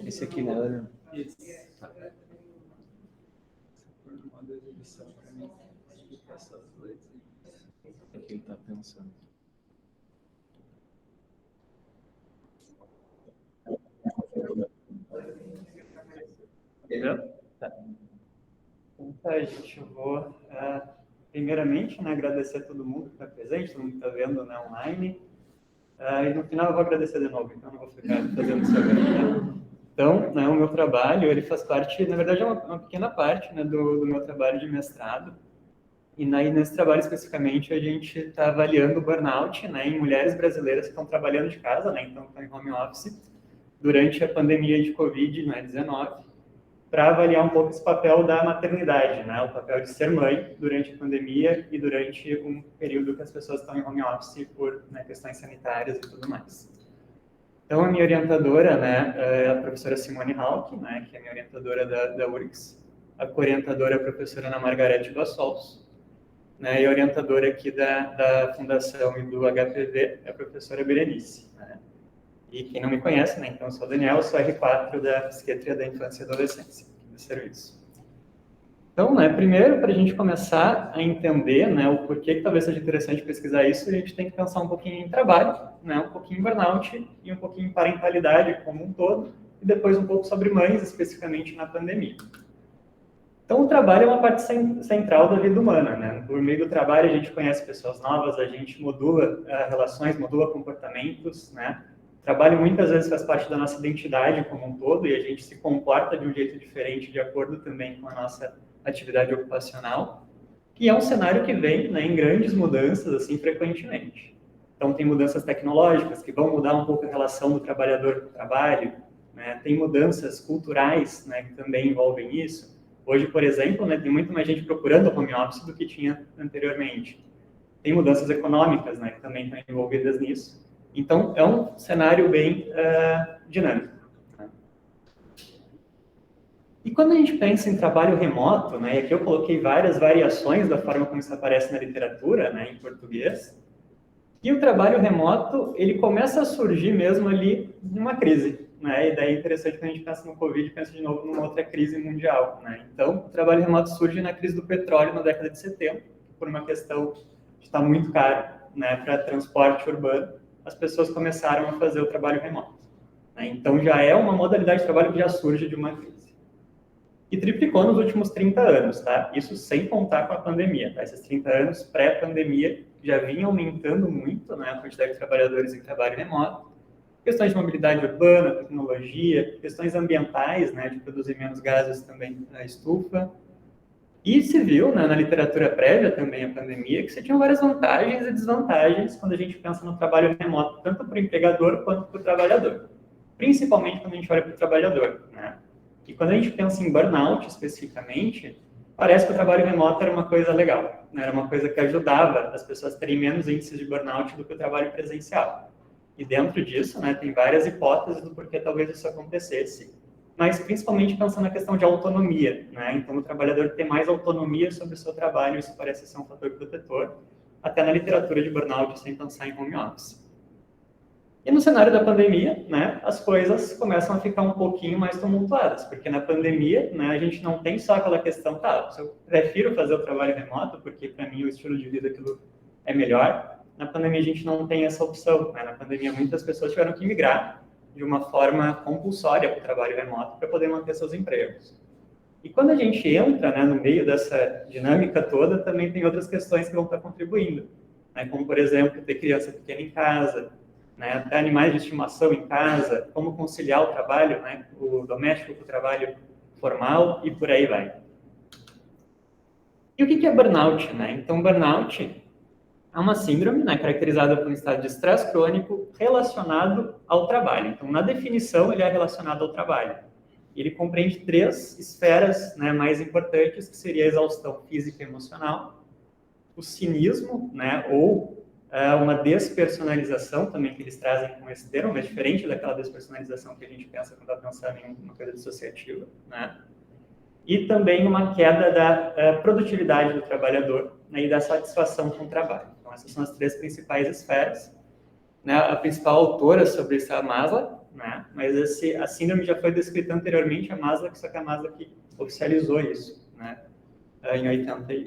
Esse aqui, né? Isso. Tá. Modo de edição para mim. Essas duas. É o que ele está pensando. Entendeu? Tá. Então tá, gente, eu vou primeiramente, né, agradecer a todo mundo que está presente, todo mundo que está vendo, né, online. E no final eu vou agradecer de novo, então não vou ficar fazendo isso agora, né? Então, né, o meu trabalho, ele faz parte, na verdade é uma pequena parte, né, do meu trabalho de mestrado. E nesse trabalho especificamente a gente está avaliando o burnout, né, em mulheres brasileiras que estão trabalhando de casa, né, então estão em home office, durante a pandemia de Covid-19, para avaliar um pouco esse papel da maternidade, né, o papel de ser mãe durante a pandemia e durante um período que as pessoas estão em home office por, né, questões sanitárias e tudo mais. Então, a minha orientadora, né, é a professora Simone Hauck, né, que é a minha orientadora da URGS, a co-orientadora é a professora Ana Margarete Bassols, né, e a orientadora aqui da Fundação e do HPV é a professora Berenice. Né? E quem não me conhece, né, então eu sou o Daniel, sou R4 da Psiquiatria da Infância e Adolescência, aqui do serviço. Então, né, primeiro, para a gente começar a entender, né, o porquê que talvez seja interessante pesquisar isso, a gente tem que pensar um pouquinho em trabalho, né, um pouquinho em burnout e um pouquinho em parentalidade como um todo, e depois um pouco sobre mães, especificamente na pandemia. Então, o trabalho é uma parte central da vida humana, né? Por meio do trabalho, a gente conhece pessoas novas, a gente modula relações, modula comportamentos, né? O trabalho muitas vezes faz parte da nossa identidade como um todo e a gente se comporta de um jeito diferente de acordo também com a nossa atividade ocupacional. E é um cenário que vem, né, em grandes mudanças, assim, frequentemente. Então, tem mudanças tecnológicas que vão mudar um pouco a relação do trabalhador com o trabalho, né? Tem mudanças culturais, né, que também envolvem isso. Hoje, por exemplo, né, tem muito mais gente procurando home office do que tinha anteriormente. Tem mudanças econômicas, né, que também estão envolvidas nisso. Então, é um cenário bem dinâmico. Né? E quando a gente pensa em trabalho remoto, né, e aqui eu coloquei várias variações da forma como isso aparece na literatura, né, em português, e o trabalho remoto, ele começa a surgir mesmo ali numa crise. Né? E daí é interessante quando a gente pensa no Covid, pensa de novo numa outra crise mundial. Né? Então, o trabalho remoto surge na crise do petróleo na década de 70, por uma questão de estar muito caro, né, para transporte urbano, as pessoas começaram a fazer o trabalho remoto. Né? Então, já é uma modalidade de trabalho que já surge de uma crise. E triplicou nos últimos 30 anos, tá? Isso sem contar com a pandemia, tá? Esses 30 anos pré-pandemia já vinha aumentando muito, né, a quantidade de trabalhadores em trabalho remoto. Questões de mobilidade urbana, tecnologia, questões ambientais, né, de produzir menos gases também na estufa. E se viu, né, na literatura prévia também à pandemia, que você tinha várias vantagens e desvantagens quando a gente pensa no trabalho remoto, tanto para o empregador quanto para o trabalhador. Principalmente quando a gente olha para o trabalhador, né? E quando a gente pensa em burnout especificamente, parece que o trabalho remoto era uma coisa legal, né? Era uma coisa que ajudava as pessoas a terem menos índices de burnout do que o trabalho presencial. E dentro disso, né, tem várias hipóteses do porquê talvez isso acontecesse, mas principalmente pensando na questão de autonomia, né? Então, o trabalhador ter mais autonomia sobre o seu trabalho, isso parece ser um fator protetor, até na literatura de burnout, sem pensar em home office. E no cenário da pandemia, né, as coisas começam a ficar um pouquinho mais tumultuadas, porque na pandemia, né, a gente não tem só aquela questão, tá, eu prefiro fazer o trabalho remoto, porque para mim o estilo de vida aquilo é melhor. Na pandemia a gente não tem essa opção, né? Na pandemia muitas pessoas tiveram que migrar de uma forma compulsória para o trabalho remoto para poder manter seus empregos. E quando a gente entra, né, no meio dessa dinâmica toda, também tem outras questões que vão estar contribuindo, né, como, por exemplo, ter criança pequena em casa, né, até animais de estimação em casa, como conciliar o trabalho, né, o doméstico com o trabalho formal e por aí vai. E o que é burnout? Né? Então, burnout é uma síndrome, né, caracterizada por um estado de estresse crônico relacionado ao trabalho. Então, na definição, ele é relacionado ao trabalho. Ele compreende 3 esferas, né, mais importantes, que seria a exaustão física e emocional, o cinismo, né, ou uma despersonalização, também que eles trazem com esse termo, mas diferente daquela despersonalização que a gente pensa quando está pensando em uma coisa dissociativa, né? E também uma queda da produtividade do trabalhador, né, e da satisfação com o trabalho. Então, essas são as 3 principais esferas. Né? A principal autora sobre isso é a Maslow, né? Mas a síndrome já foi descrita anteriormente a Maslow, só que a Maslow que oficializou isso, né, em 81.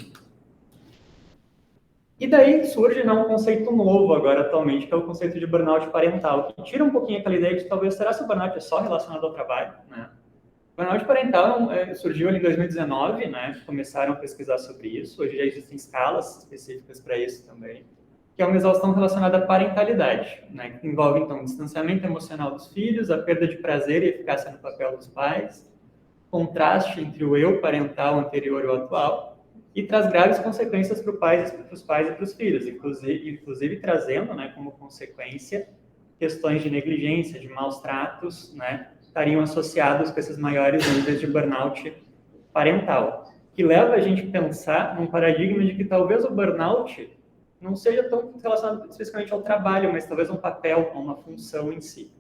E daí surge, né, um conceito novo agora atualmente, que é o conceito de burnout parental, que tira um pouquinho aquela ideia de talvez, será que o burnout é só relacionado ao trabalho, né? O burnout parental surgiu ali em 2019, né, começaram a pesquisar sobre isso, hoje já existem escalas específicas para isso também, que é uma exaustão relacionada à parentalidade, né, que envolve, então, o distanciamento emocional dos filhos, a perda de prazer e eficácia no papel dos pais, contraste entre o eu parental anterior e o atual, e traz graves consequências para os pais e para os filhos, inclusive trazendo, né, como consequência, questões de negligência, de maus tratos, né, estariam associados com esses maiores níveis de burnout parental, que leva a gente a pensar num paradigma de que talvez o burnout não seja tão relacionado especificamente ao trabalho, mas talvez um papel, uma função em si.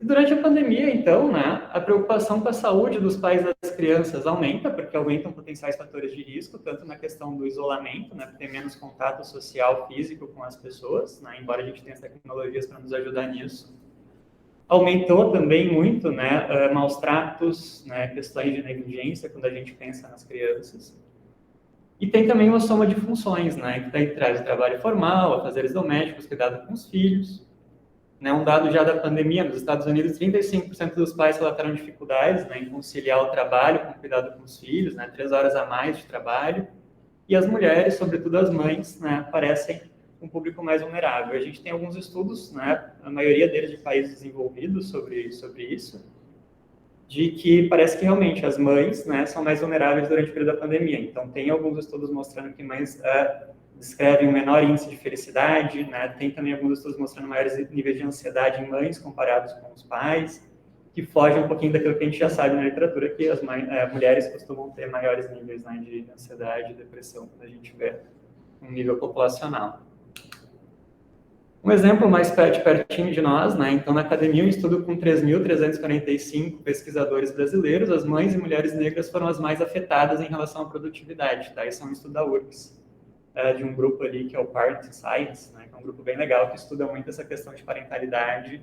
E durante a pandemia, então, né, a preocupação com a saúde dos pais e das crianças aumenta, porque aumentam potenciais fatores de risco, tanto na questão do isolamento, né, ter menos contato social físico com as pessoas, né, embora a gente tenha as tecnologias para nos ajudar nisso. Aumentou também muito, né, maus tratos, né, questões de negligência, quando a gente pensa nas crianças. E tem também uma soma de funções, né, que daí traz o trabalho formal, afazeres domésticos, cuidado com os filhos. Né, um dado já da pandemia, nos Estados Unidos, 35% dos pais relataram dificuldades, né, em conciliar o trabalho com o cuidado com os filhos, né, 3 horas a mais de trabalho. E as mulheres, sobretudo as mães, né, parecem um público mais vulnerável. A gente tem alguns estudos, né, a maioria deles de países desenvolvidos sobre isso, de que parece que realmente as mães, né, são mais vulneráveis durante o período da pandemia. Então, tem alguns estudos mostrando que mães descrevem um menor índice de felicidade, né? Tem também alguns estudos mostrando maiores níveis de ansiedade em mães comparados com os pais, que fogem um pouquinho daquilo que a gente já sabe na literatura, que as mulheres costumam ter maiores níveis, né, de ansiedade e depressão, quando a gente vê um nível populacional. Um exemplo mais pertinho de nós, né? Então, na academia, um estudo com 3.345 pesquisadores brasileiros, as mães e mulheres negras foram as mais afetadas em relação à produtividade, tá? Esse é um estudo da URGS, de um grupo ali que é o Parent Science, né? Que é um grupo bem legal que estuda muito essa questão de parentalidade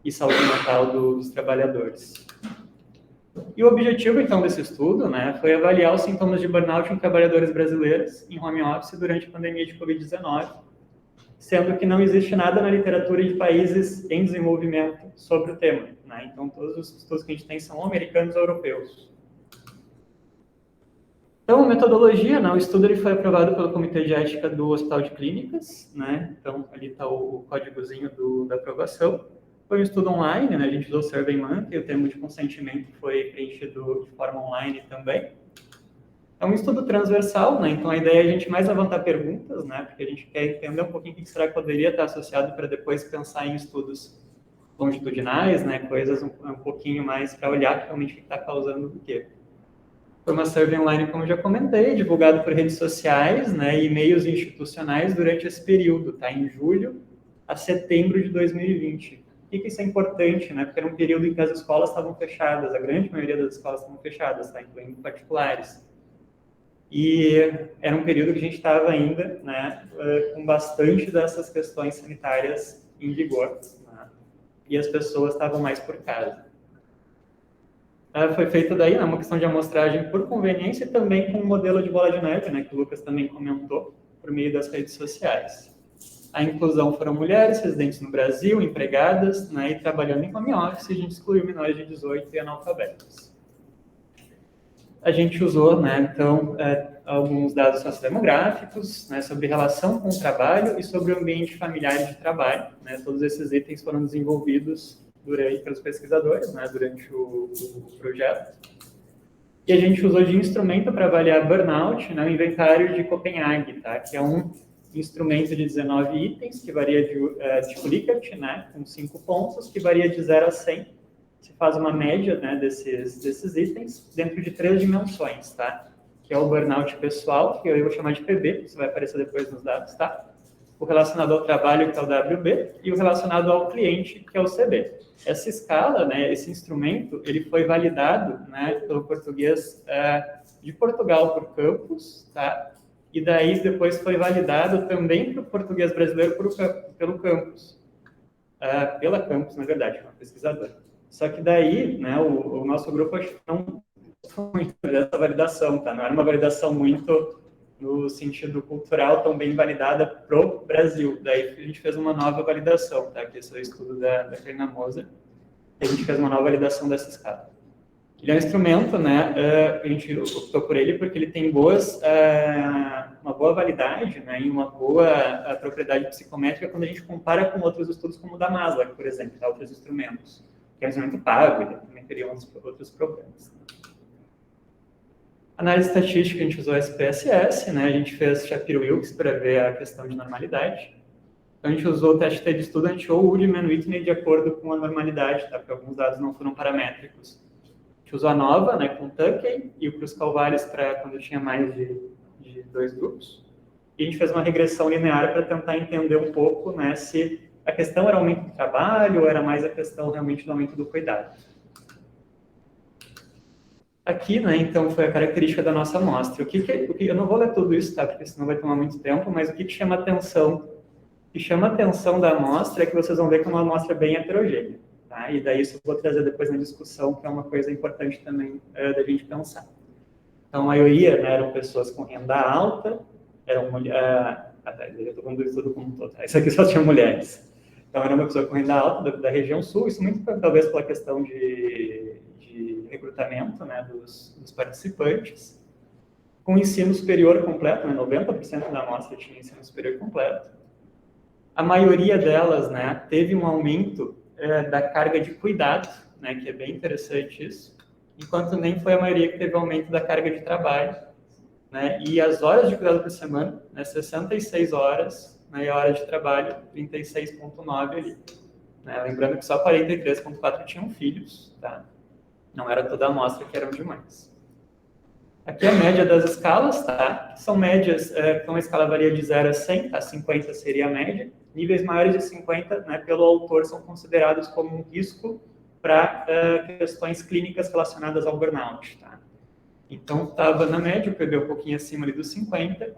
e saúde mental dos trabalhadores. E o objetivo, então, desse estudo, né, foi avaliar os sintomas de burnout em trabalhadores brasileiros em home office durante a pandemia de Covid-19, sendo que não existe nada na literatura de países em desenvolvimento sobre o tema, né? Então, todos os estudos que a gente tem são americanos ou europeus. Então, a metodologia, né, o estudo ele foi aprovado pelo Comitê de Ética do Hospital de Clínicas, né? Então, ali está o códigozinho da aprovação. Foi um estudo online, né? A gente usou o SurveyMonkey, o termo de consentimento foi preenchido de forma online também. É um estudo transversal, né? Então, a ideia é a gente mais levantar perguntas, né? Porque a gente quer entender um pouquinho o que será que poderia estar associado para depois pensar em estudos longitudinais, né? Coisas um pouquinho mais para olhar realmente o que está causando o quê. Foi uma survey online, como eu já comentei, divulgado por redes sociais, né, e e-mails institucionais durante esse período, tá? Em julho a setembro de 2020. Por que isso é importante, né? Porque era um período em que as escolas estavam fechadas, a grande maioria das escolas estavam fechadas, tá? Incluindo particulares. E era um período que a gente estava ainda, né, com bastante dessas questões sanitárias em vigor, né? E as pessoas estavam mais por casa. Foi feita daí, né, uma questão de amostragem por conveniência e também com um modelo de bola de neve, né, que o Lucas também comentou, por meio das redes sociais. A inclusão foram mulheres residentes no Brasil, empregadas, né, e trabalhando em home office, a gente excluiu menores de 18 e analfabetos. A gente usou, né, então, alguns dados sociodemográficos, né, sobre relação com o trabalho e sobre o ambiente familiar de trabalho, né, todos esses itens foram desenvolvidos pelos pesquisadores, né, durante o projeto. E a gente usou de instrumento para avaliar burnout, né, o inventário de Copenhague, tá, que é um instrumento de 19 itens, que varia de Likert, né, com 5 pontos, que varia de 0 a 100. Se faz uma média, né, desses itens dentro de 3 dimensões, tá? Que é o burnout pessoal, que eu vou chamar de PB, isso vai aparecer depois nos dados, tá? O relacionado ao trabalho, que é o WB, e o relacionado ao cliente, que é o CB. Essa escala, né, esse instrumento, ele foi validado, né, pelo português de Portugal por Campos, tá? E daí depois foi validado também para o português brasileiro pelo Campos. pela Campus, na verdade, uma pesquisadora. Só que daí, né, o nosso grupo acho que não foi muito dessa validação, tá? Não era uma validação muito no sentido cultural tão bem validada pro Brasil. Daí a gente fez uma nova validação, tá? Que esse é o estudo da Karina Moser. A gente fez uma nova validação dessa escala. Ele é um instrumento, né? A gente optou por ele porque ele tem uma boa validade, né? E uma boa propriedade psicométrica quando a gente compara com outros estudos como o da Maslach, por exemplo, tá? Outros instrumentos. Que é um instrumento pago, ele também teria outros problemas. Análise estatística, a gente usou SPSS, né? A gente fez Shapiro-Wilks para ver a questão de normalidade. Então, a gente usou o teste de student ou o Ullman-Whitney de acordo com a normalidade, tá? Porque alguns dados não foram paramétricos. A gente usou a nova, né, com o Tukey e o Cruz-Calvares para quando tinha mais de 2 grupos. E a gente fez uma regressão linear para tentar entender um pouco, né, se a questão era aumento do trabalho ou era mais a questão realmente do aumento do cuidado. Aqui, né, então, foi a característica da nossa amostra. Eu não vou ler tudo isso, tá, porque senão vai tomar muito tempo, mas o que chama atenção? O que chama atenção da amostra é que vocês vão ver que é uma amostra bem heterogênea. Tá? E daí isso eu vou trazer depois na discussão, que é uma coisa importante também da gente pensar. Então, a maioria, né, eram pessoas com renda alta, eram mulheres... eu estou falando isso tudo como um todo. Isso aqui só tinha mulheres. Então, era uma pessoa com renda alta da região sul, isso muito talvez pela questão de recrutamento, né, dos participantes, com ensino superior completo, né, 90% da amostra tinha ensino superior completo. A maioria delas, né, teve um aumento da carga de cuidado, né, que é bem interessante isso, enquanto nem foi a maioria que teve aumento da carga de trabalho, né, e as horas de cuidado por semana, né, 66 horas, né, e a hora de trabalho, 36,9 ali. Né, lembrando que só 43,4 tinham filhos, tá? Não era toda a amostra que eram de mães. Aqui é a média das escalas, tá? São médias, então a escala varia de 0 a 100, tá? 50 seria a média. Níveis maiores de 50, né, pelo autor, são considerados como um risco para questões clínicas relacionadas ao burnout, tá? Então, estava na média, o PB um pouquinho acima ali dos 50,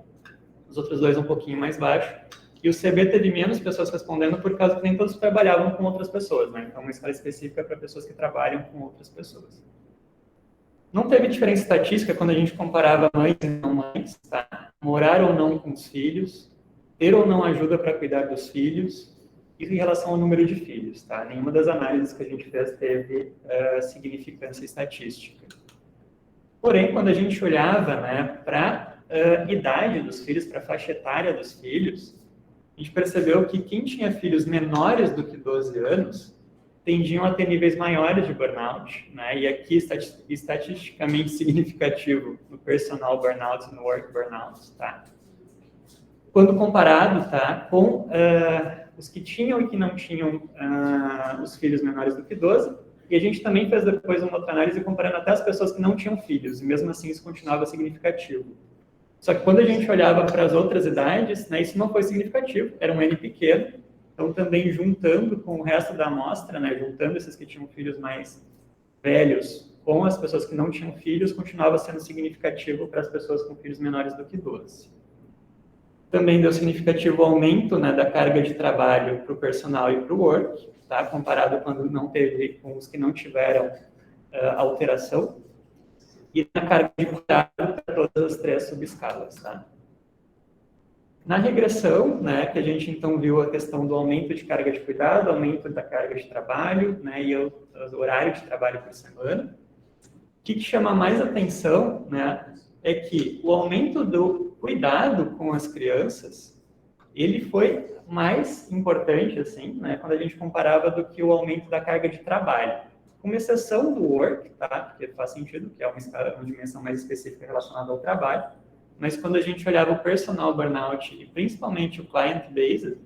os outros dois um pouquinho mais baixo, e o CB teve menos pessoas respondendo por causa que nem todos trabalhavam com outras pessoas, né? Então, uma escala específica para pessoas que trabalham com outras pessoas. Não teve diferença estatística quando a gente comparava mães e não mães, tá? Morar ou não com os filhos, ter ou não ajuda para cuidar dos filhos, e em relação ao número de filhos, tá? Nenhuma das análises que a gente fez teve significância estatística. Porém, quando a gente olhava, né, para a idade dos filhos, para a faixa etária dos filhos, a gente percebeu que quem tinha filhos menores do que 12 anos tendiam a ter níveis maiores de burnout, né? E aqui, estatisticamente significativo no personal burnout e no work burnout, tá? Quando comparado, tá, com os que tinham e que não tinham os filhos menores do que 12, e a gente também fez depois uma outra análise comparando até as pessoas que não tinham filhos, e mesmo assim isso continuava significativo. Só que quando a gente olhava para as outras idades, né, isso não foi significativo, era um N pequeno, então também juntando com o resto da amostra, né, juntando esses que tinham filhos mais velhos com as pessoas que não tinham filhos, continuava sendo significativo para as pessoas com filhos menores do que 12. Também deu significativo aumento, né, da carga de trabalho para o personal e para o work, tá, comparado quando não teve com os que não tiveram alteração, e na carga de cuidado para todas as 3 subescalas, tá? Na regressão, né, que a gente então viu a questão do aumento de carga de cuidado, aumento da carga de trabalho, né, e o horário de trabalho por semana. O que chama mais atenção, né, é que o aumento do cuidado com as crianças, ele foi mais importante, assim, né, quando a gente comparava do que o aumento da carga de trabalho. Com exceção do work, tá, porque faz sentido, que é uma dimensão mais específica relacionada ao trabalho, mas quando a gente olhava o personal burnout e principalmente o client-based,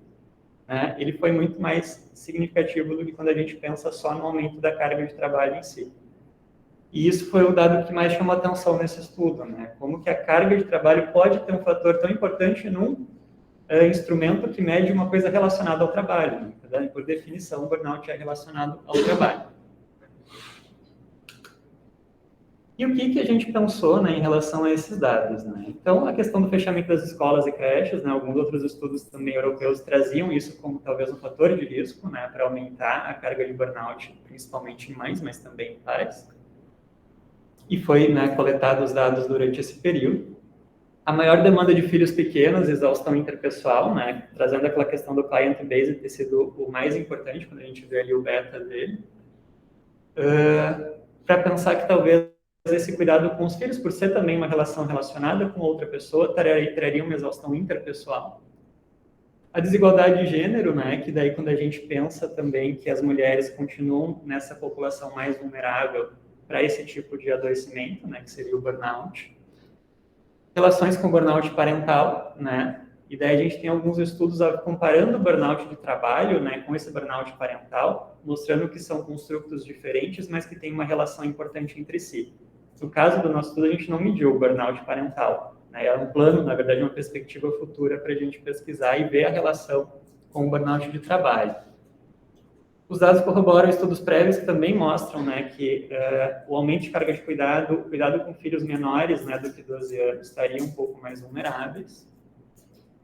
né, ele foi muito mais significativo do que quando a gente pensa só no aumento da carga de trabalho em si. E isso foi o dado que mais chamou atenção nesse estudo, né? Como que a carga de trabalho pode ter um fator tão importante num instrumento que mede uma coisa relacionada ao trabalho, né? Por definição, o burnout é relacionado ao trabalho. E o que a gente pensou, né, em relação a esses dados, né? Então, a questão do fechamento das escolas e creches, né, alguns outros estudos também europeus traziam isso como talvez um fator de risco, né, para aumentar a carga de burnout, principalmente em mães, mas também em pais. E foi, né, coletado os dados durante esse período. A maior demanda de filhos pequenos, exaustão interpessoal, né, trazendo aquela questão do client base ter sido o mais importante quando a gente vê ali o beta dele. Para pensar que talvez esse cuidado com os filhos, por ser também uma relação relacionada com outra pessoa, traria uma exaustão interpessoal. A desigualdade de gênero, né, que daí quando a gente pensa também que as mulheres continuam nessa população mais vulnerável para esse tipo de adoecimento, né, que seria o burnout. Relações com burnout parental, né, e daí a gente tem alguns estudos comparando o burnout do trabalho, né, com esse burnout parental, mostrando que são construtos diferentes, mas que têm uma relação importante entre si. No caso do nosso estudo, a gente não mediu o burnout parental, né, é um plano, na verdade, uma perspectiva futura para a gente pesquisar e ver a relação com o burnout de trabalho. Os dados corroboram estudos prévios que também mostram, né, que o aumento de carga de cuidado com filhos menores, né, do que 12 anos, estariam um pouco mais vulneráveis.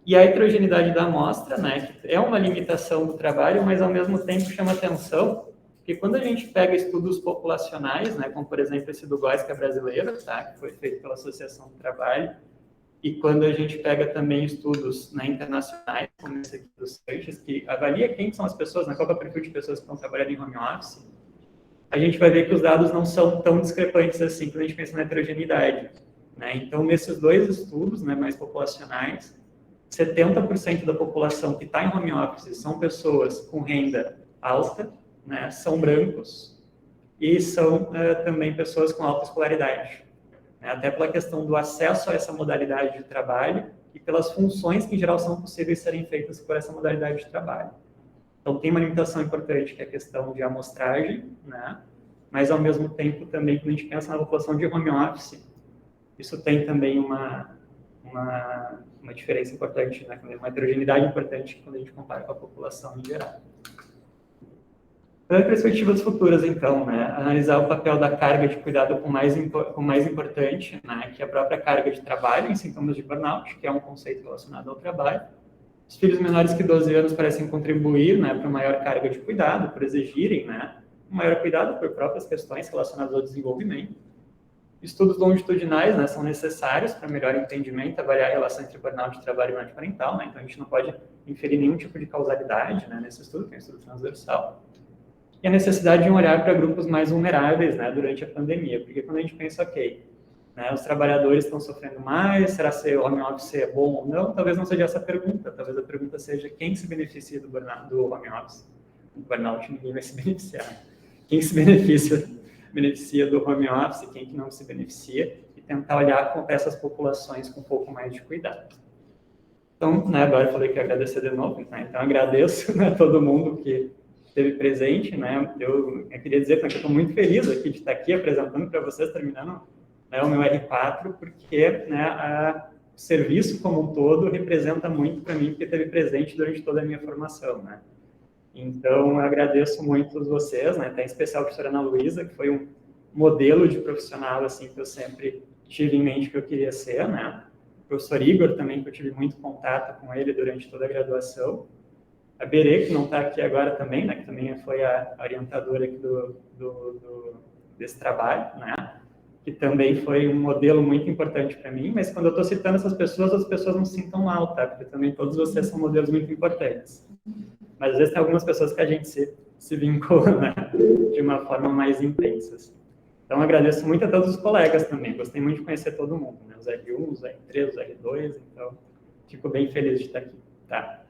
E a heterogeneidade da amostra, né, que é uma limitação do trabalho, mas ao mesmo tempo chama atenção, porque quando a gente pega estudos populacionais, né, como por exemplo esse do GOES, que é brasileiro, tá, que foi feito pela Associação do Trabalho, e quando a gente pega também estudos, né, internacionais, como esse aqui dos Seixas, que avalia quem são as pessoas, qual é o perfil de pessoas que estão trabalhando em home office, a gente vai ver que os dados não são tão discrepantes assim quando a gente pensa na heterogeneidade, né? Então, nesses dois estudos, né, mais populacionais, 70% da população que está em home office são pessoas com renda alta, né, são brancos e são também pessoas com alta escolaridade. Até pela questão do acesso a essa modalidade de trabalho e pelas funções que, em geral, são possíveis serem feitas por essa modalidade de trabalho. Então, tem uma limitação importante, que é a questão de amostragem, né? Mas, ao mesmo tempo, também, quando a gente pensa na população de home office, isso tem também uma diferença importante, né? Uma heterogeneidade importante quando a gente compara com a população em geral. Perspectivas futuras, então, né? Analisar o papel da carga de cuidado com mais importante, né? Que é a própria carga de trabalho em sintomas de burnout, que é um conceito relacionado ao trabalho. Os filhos menores que 12 anos parecem contribuir, né, para maior carga de cuidado, por exigirem, né, um maior cuidado por próprias questões relacionadas ao desenvolvimento. Estudos longitudinais, né, são necessários para melhor entendimento, avaliar a relação entre burnout de trabalho e burnout parental, né? Então a gente não pode inferir nenhum tipo de causalidade, né, nesse estudo, que é um estudo transversal. E a necessidade de um olhar para grupos mais vulneráveis, né, durante a pandemia, porque quando a gente pensa, ok, né, os trabalhadores estão sofrendo mais, será que o home office é bom ou não? Talvez não seja essa a pergunta, talvez a pergunta seja quem se beneficia do home office. Do burnout ninguém vai se beneficiar. Quem se beneficia do home office, quem que não se beneficia, e tentar olhar para essas populações com um pouco mais de cuidado. Então, né, agora eu falei que ia agradecer de novo, né, então agradeço, né, a todo mundo que esteve presente, né, eu queria dizer que eu estou muito feliz aqui de estar aqui apresentando para vocês, terminando, né, o meu R4, porque, né, o serviço como um todo representa muito para mim, porque esteve presente durante toda a minha formação, né. Então, eu agradeço muito vocês, né, até em especial a professora Ana Luísa, que foi um modelo de profissional, assim, que eu sempre tive em mente que eu queria ser, né. O professor Igor também, que eu tive muito contato com ele durante toda a graduação. A Berê, que não está aqui agora também, né, que também foi a orientadora aqui desse trabalho, né, que também foi um modelo muito importante para mim, mas quando eu estou citando essas pessoas, as pessoas não se sintam mal, tá, porque também todos vocês são modelos muito importantes. Mas às vezes tem algumas pessoas que a gente se vincula, né, de uma forma mais intensa. Assim. Então, agradeço muito a todos os colegas também, gostei muito de conhecer todo mundo, né, os R1, os R3, os R2, então fico bem feliz de estar aqui. Tá?